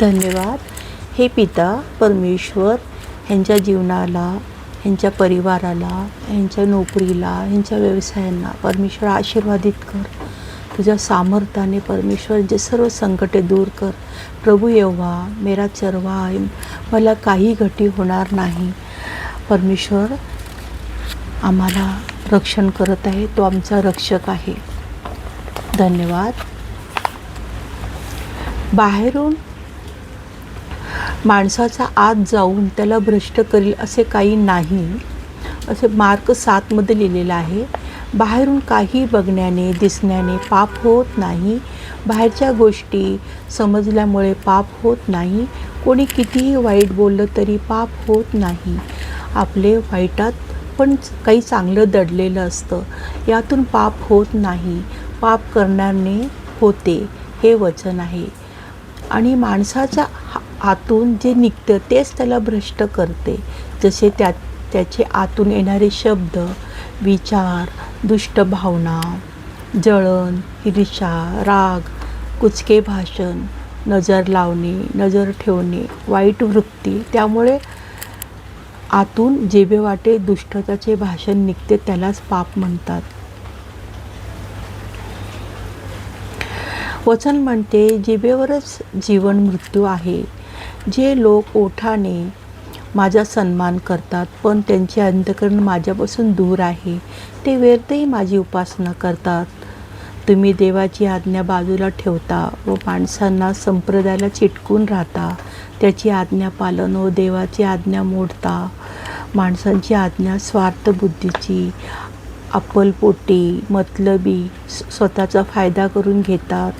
धन्यवाद. हे पिता परमेश्वर, ह्यांच्या जीवनाला, ह्यांच्या परिवाराला, ह्यांच्या नोकरीला, ह्यांच्या व्यवसायांना परमेश्वर आशीर्वादित कर. तुझ्या सामर्थ्याने परमेश्वर जे सर्व संकटे दूर कर. प्रभू यहोवा मेरा चरवा आहे, मला काही घटी होणार नाही. परमेश्वर आम्हाला रक्षण करत आहे, तो आमचा रक्षक आहे. धन्यवाद. बाहेरून माणसाचा आत जाऊन त्याला भ्रष्ट करील असे काही नाही, असे मार्क 7मध्ये लिहिलेलं आहे. बाहेरून काही बघण्याने दिसण्याने पाप होत नाही. बाहेरच्या गोष्टी समजल्यामुळे पाप होत नाही. कोणी कितीही वाईट बोललं तरी पाप होत नाही. आपले वाईटात पण काही चांगलं दडलेलं असतं, यातून पाप होत नाही. पाप करण्याने होते, हे वचन आहे. आणि माणसाच्या आतून जे निघतं तेच त्याला भ्रष्ट करते. जसे त्याचे आतून येणारे शब्द, विचार, दुष्ट भावना, जळण, ईर्ष्या, राग, कुचके भाषण, नजर लावणे, नजर ठेवणे, वाईट वृत्ती, त्यामुळे आतून जिभेवाटे दुष्टताचे भाषण निघते, त्यालाच पाप म्हणतात. वचन म्हणते, जिभेवरच जीवन मृत्यू आहे. जे लोक ओठाने माझा सन्मान करतात पण त्यांचे अंतःकरण माझ्यापासून दूर आहे, ते व्यर्थही माझी उपासना करतात. तुम्ही देवाची आज्ञा बाजूला ठेवता व माणसांना संप्रदायाला चिटकून राहता. त्याची आज्ञा पालन व देवाची आज्ञा मोडता. माणसांची आज्ञा स्वार्थबुद्धीची, अप्पलपोटी, मतलबी, स्वतःचा फायदा करून घेतात.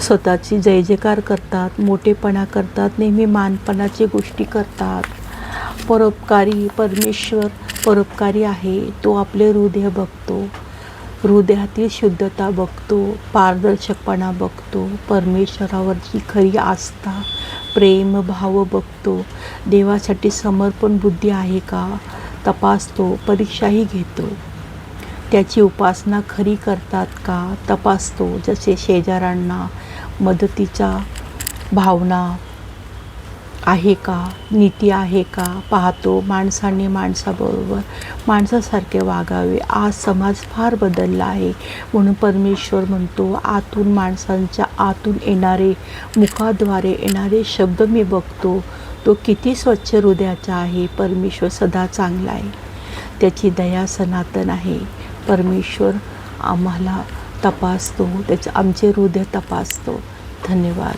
स्वतःची जय जयकार करतात, मोठेपणा करतात, नेहमी मानपणाची गोष्टी करतात. परोपकारी परमेश्वर परोपकारी आहे. तो आपले हृदय बघतो, हृदयातील शुद्धता बघतो, पारदर्शकपणा बघतो, परमेश्वरावरची खरी आस्था, प्रेम, भाव बघतो. देवासाठी समर्पण बुद्धी आहे का तपासतो, परीक्षाही घेतो. त्याची उपासना खरी करतात का तपासतो. जसे शेजाऱ्यांना मदतीचा भावना आहे का, नीती आहे का पाहतो. माणसाने माणसाबरोबर माणसासारखे वागावे. आज समाज फार बदलला आहे, म्हणून परमेश्वर म्हणतो, आतून माणसांच्या आतून येणारे, मुखाद्वारे येणारे शब्द मी बघतो. तो किती स्वच्छ हृदयाचा आहे. परमेश्वर सदा चांगला आहे, त्याची दया सनातन आहे. परमेश्वर आम्हाला तपासतो, आमचे हृदय तपासतो. धन्यवाद.